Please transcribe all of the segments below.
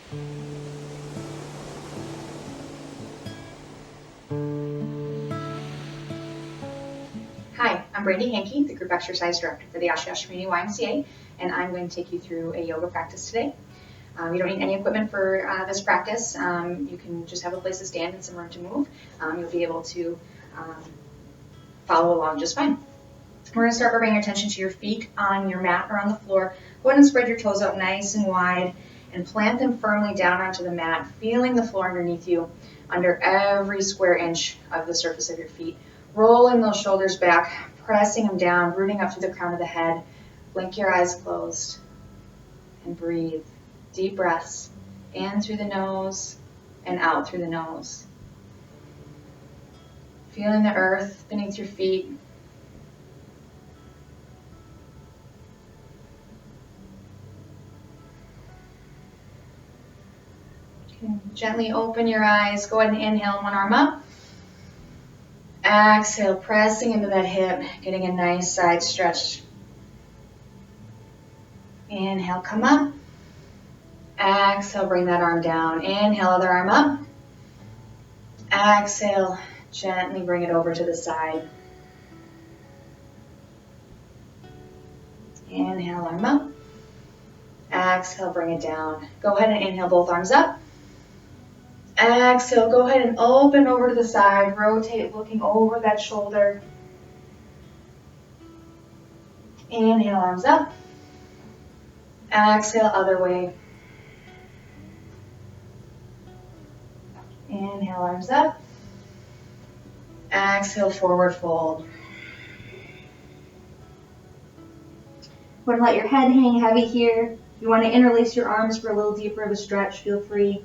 Hi, I'm Brandy Hankey, the Group Exercise Director for the Oshkosh Community YMCA, and I'm going to take you through a yoga practice today. You don't need any equipment for this practice. You can just have a place to stand and some room to move. You'll be able to follow along just fine. We're going to start by bringing your attention to your feet on your mat or on the floor. Go ahead and spread your toes out nice and wide and plant them firmly down onto the mat, feeling the floor underneath you under every square inch of the surface of your feet. Rolling those shoulders back, pressing them down, rooting up through the crown of the head. Blink your eyes closed and breathe. Deep breaths in through the nose and out through the nose. Feeling the earth beneath your feet. Okay. Gently open your eyes. Go ahead and inhale one arm up. Exhale, pressing into that hip, getting a nice side stretch. Inhale, come up. Exhale, bring that arm down. Inhale, other arm up. Exhale, gently bring it over to the side. Inhale, arm up. Exhale, bring it down. Go ahead and inhale both arms up. Exhale, go ahead and open over to the side. Rotate, looking over that shoulder. Inhale, arms up. Exhale, other way. Inhale, arms up. Exhale, forward fold. Go ahead and let your head hang heavy here. If you want to interlace your arms for a little deeper of a stretch, feel free.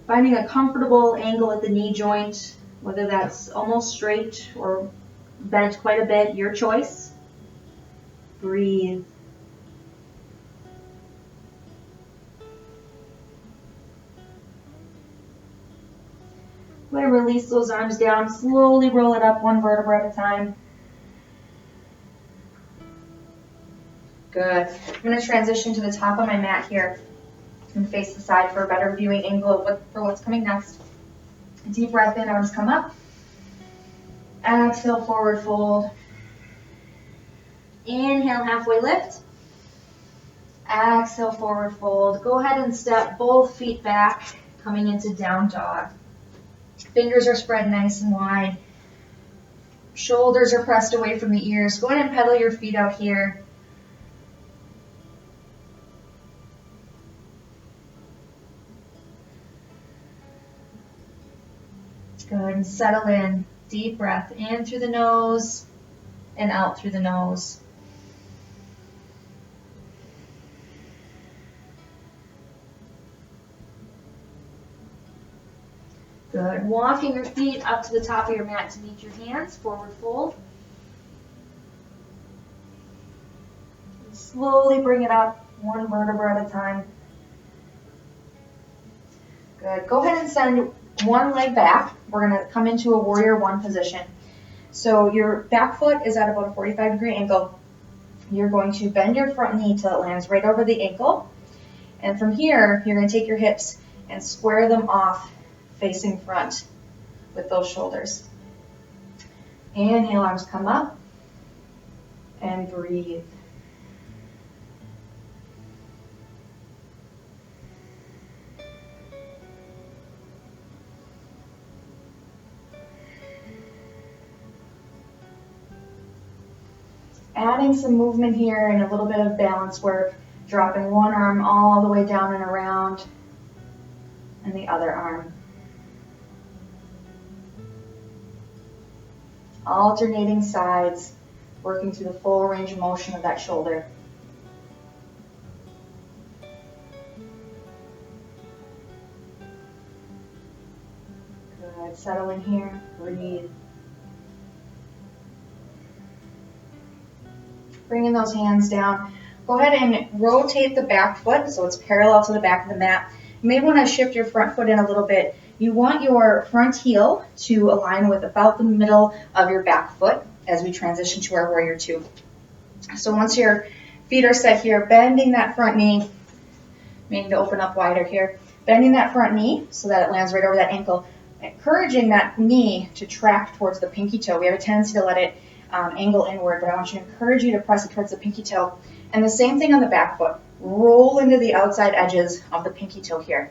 Finding a comfortable angle at the knee joint, whether that's almost straight or bent quite a bit, your choice. Breathe. Go ahead and release those arms down. Slowly roll it up one vertebra at a time. Good. I'm going to transition to the top of my mat here and face the side for a better viewing angle for what's coming next. Deep breath in, arms come up. Exhale, forward fold. Inhale, halfway lift. Exhale, forward fold. Go ahead and step both feet back, coming into down dog. Fingers are spread nice and wide. Shoulders are pressed away from the ears. Go ahead and pedal your feet out here. Good, and settle in. Deep breath in through the nose and out through the nose. Good. Walking your feet up to the top of your mat to meet your hands, forward fold. And slowly bring it up, one vertebra at a time. Good. Go ahead and send one leg back. We're going to come into a warrior one position. So your back foot is at about a 45-degree angle. You're going to bend your front knee till it lands right over the ankle. And from here, you're going to take your hips and square them off facing front with those shoulders. Inhale, arms come up and breathe. Adding some movement here and a little bit of balance work, dropping one arm all the way down and around, and the other arm. Alternating sides, working through the full range of motion of that shoulder. Good, settle in here, breathe. Bringing those hands down. Go ahead and rotate the back foot so it's parallel to the back of the mat. You may want to shift your front foot in a little bit. You want your front heel to align with about the middle of your back foot as we transition to our warrior two. So once your feet are set here, bending that front knee, meaning to open up wider here. Bending that front knee so that it lands right over that ankle. Encouraging that knee to track towards the pinky toe. We have a tendency to let it angle inward, but I want you to encourage you to press it towards the pinky toe. And the same thing on the back foot. Roll into the outside edges of the pinky toe here.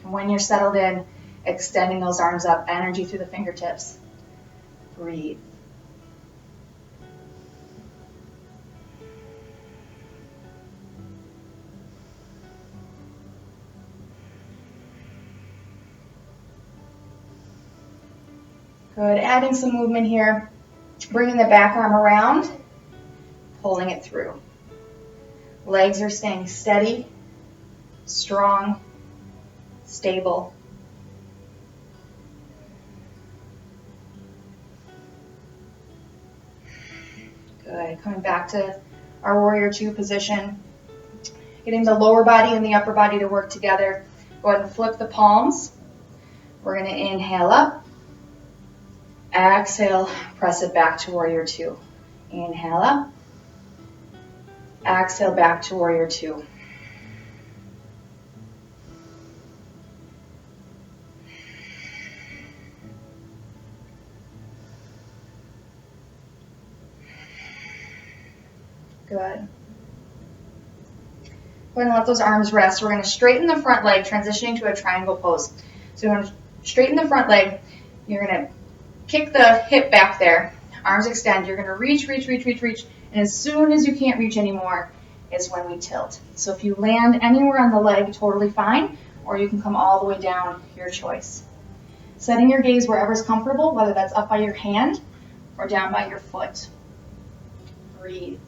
And when you're settled in, extending those arms up, energy through the fingertips. Breathe. Good, adding some movement here. Bringing the back arm around, pulling it through. Legs are staying steady, strong, stable. Good, coming back to our warrior two position. Getting the lower body and the upper body to work together. Go ahead and flip the palms. We're going to inhale up. Exhale, press it back to warrior two. Inhale up. Exhale, back to warrior two. Good. Go ahead and let those arms rest. We're going to straighten the front leg, transitioning to a triangle pose. So you're going to straighten the front leg. You're going to kick the hip back there. Arms extend. You're going to reach, reach, reach, reach, reach. And as soon as you can't reach anymore is when we tilt. So if you land anywhere on the leg, totally fine. Or you can come all the way down, your choice. Setting your gaze wherever's comfortable, whether that's up by your hand or down by your foot. Breathe.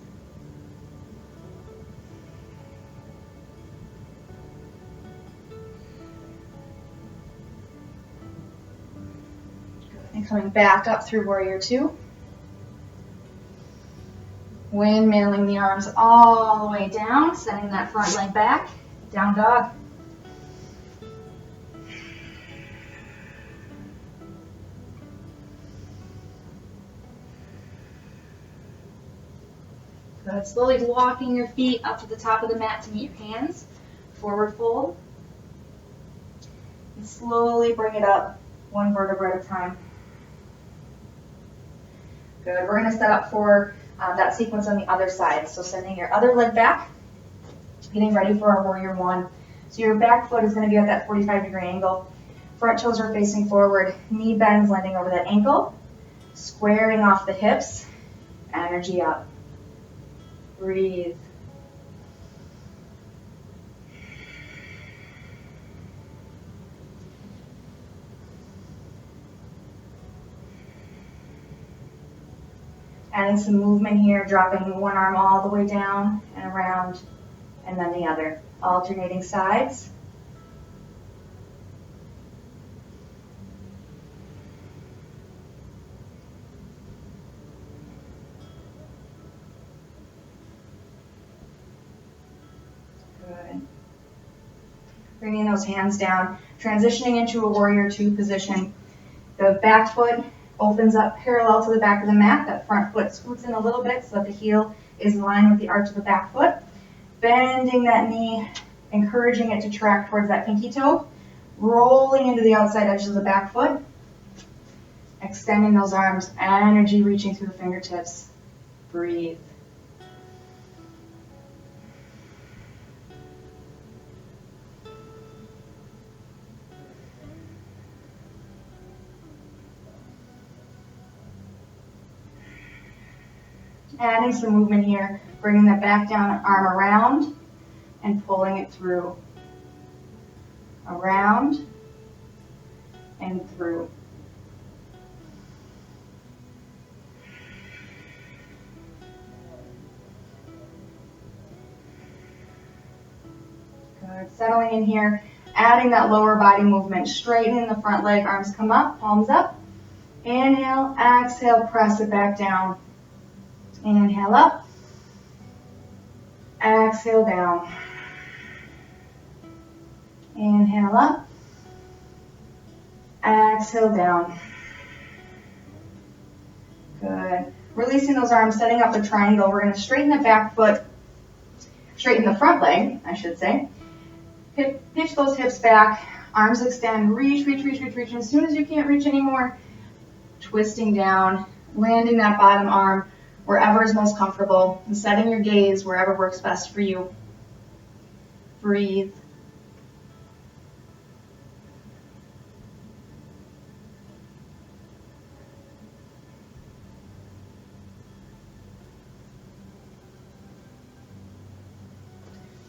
And coming back up through warrior two. Windmilling the arms all the way down, sending that front leg back. Down dog. Good. Slowly walking your feet up to the top of the mat to meet your hands. Forward fold. And slowly bring it up, one vertebra at a time. Good. We're going to set up for that sequence on the other side. So sending your other leg back, getting ready for our warrior one. So your back foot is going to be at that 45-degree angle. Front toes are facing forward. Knee bends, landing over that ankle. Squaring off the hips. Energy up. Breathe. Adding some movement here, dropping one arm all the way down and around, and then the other. Alternating sides. Good. Bringing those hands down, transitioning into a warrior two position. The back foot opens up parallel to the back of the mat. That front foot scoots in a little bit so that the heel is in line with the arch of the back foot. Bending that knee, encouraging it to track towards that pinky toe. Rolling into the outside edges of the back foot. Extending those arms, energy reaching through the fingertips. Breathe. Adding some movement here, bringing that back down, arm around, and pulling it through. Around, and through. Good, settling in here, adding that lower body movement, straightening the front leg, arms come up, palms up. Inhale, exhale, press it back down. Inhale up, exhale down. Inhale up, exhale down. Good. Releasing those arms, setting up a triangle. We're going to straighten the back foot, straighten the front leg, I should say. Pitch those hips back, arms extend, reach, reach, reach, reach, reach. And as soon as you can't reach anymore, twisting down, landing that bottom arm wherever is most comfortable, and setting your gaze wherever works best for you. Breathe.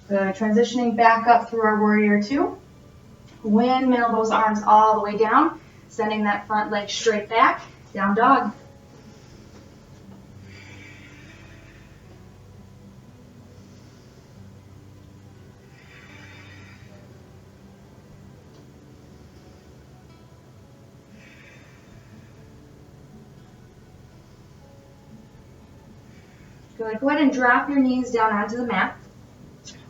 Good. Transitioning back up through our warrior two. Windmill those arms all the way down, sending that front leg straight back, down dog. Good. Go ahead and drop your knees down onto the mat.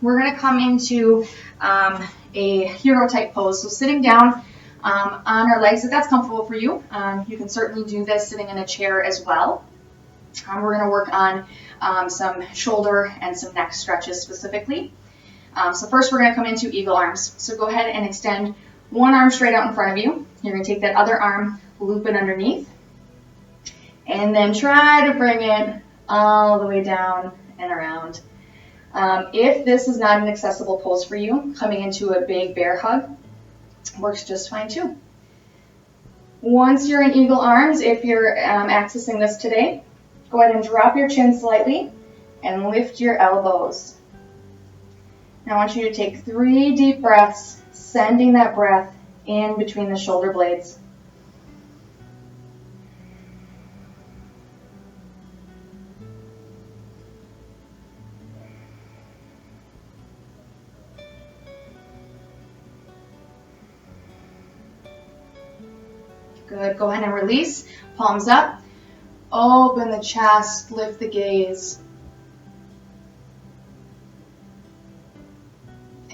We're going to come into a hero type pose. So sitting down on our legs, if that's comfortable for you. You can certainly do this sitting in a chair as well. We're going to work on some shoulder and some neck stretches specifically. So first we're going to come into eagle arms. So go ahead and extend one arm straight out in front of you. You're going to take that other arm, loop it underneath, and then try to bring it all the way down and around. If this is not an accessible pose for you, coming into a big bear hug works just fine too. Once you're in eagle arms, if you're accessing this today, go ahead and drop your chin slightly and lift your elbows. Now I want you to take 3 deep breaths, sending that breath in between the shoulder blades. Good. Go ahead and release. Palms up. Open the chest. Lift the gaze.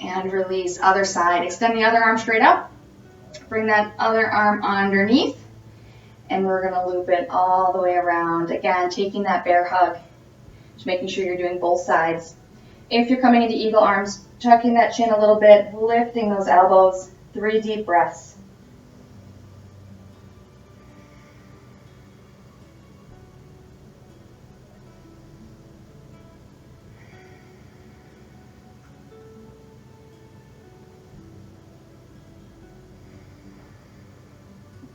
And release. Other side. Extend the other arm straight up. Bring that other arm underneath. And we're going to loop it all the way around. Again, taking that bear hug. Just making sure you're doing both sides. If you're coming into eagle arms, tucking that chin a little bit, lifting those elbows. 3 deep breaths.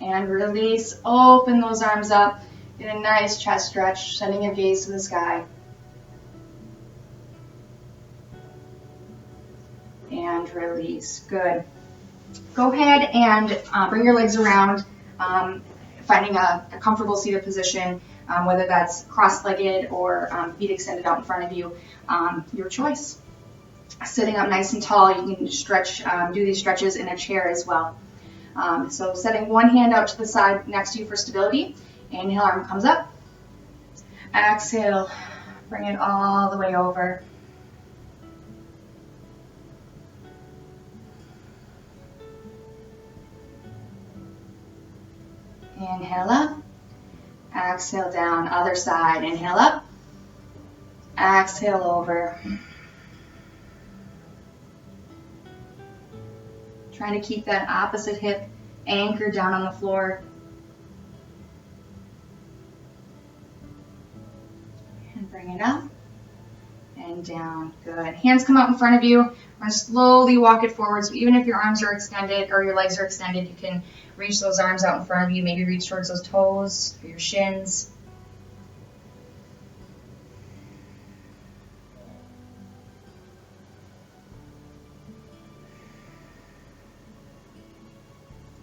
And release, open those arms up, get a nice chest stretch, sending your gaze to the sky. And release, good. Go ahead and bring your legs around, finding a comfortable seated position, whether that's cross-legged or feet extended out in front of you, your choice. Sitting up nice and tall, you can stretch, do these stretches in a chair as well. So setting one hand out to the side next to you for stability. Inhale, arm comes up. Exhale, bring it all the way over. Inhale up. Exhale down. Other side. Inhale up. Exhale over. Trying to keep that opposite hip anchored down on the floor. And bring it up and down. Good. Hands come out in front of you. We're going to slowly walk it forward. So even if your arms are extended or your legs are extended, you can reach those arms out in front of you. Maybe reach towards those toes or your shins.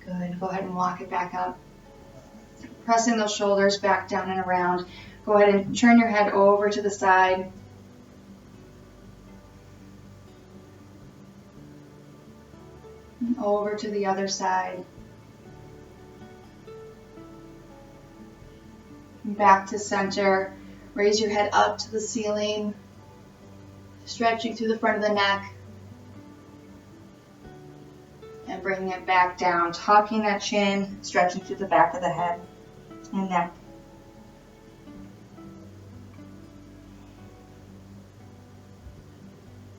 Good. Go ahead and walk it back up. Pressing those shoulders back down and around. Go ahead and turn your head over to the side. And over to the other side. And back to center. Raise your head up to the ceiling. Stretching through the front of the neck. And bringing it back down, tucking that chin, stretching through the back of the head and neck.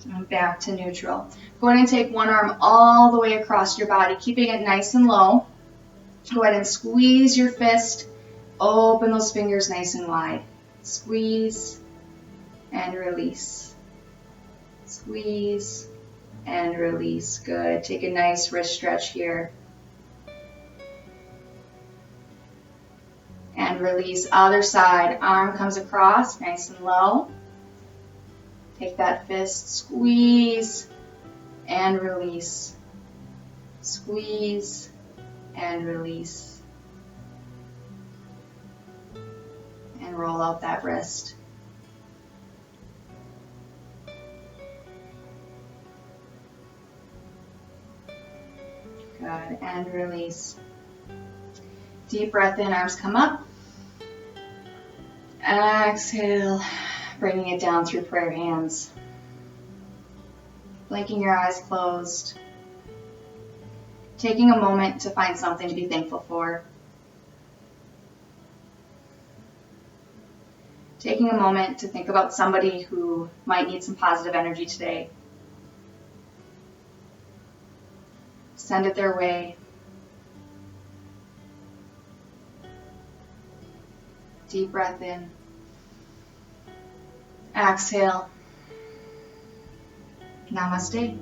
And back to neutral. Go ahead and take one arm all the way across your body, keeping it nice and low. Go ahead and squeeze your fist. Open those fingers nice and wide. Squeeze and release. Squeeze and release. Good. Take a nice wrist stretch here. And release. Other side. Arm comes across, nice and low. Take that fist, squeeze and release. Squeeze and release. And roll out that wrist. Good, and release. Deep breath in, arms come up. Exhale, bringing it down through prayer hands. Blinking your eyes closed. Taking a moment to find something to be thankful for. Taking a moment to think about somebody who might need some positive energy today. Send it their way. Deep breath in. Exhale. Namaste.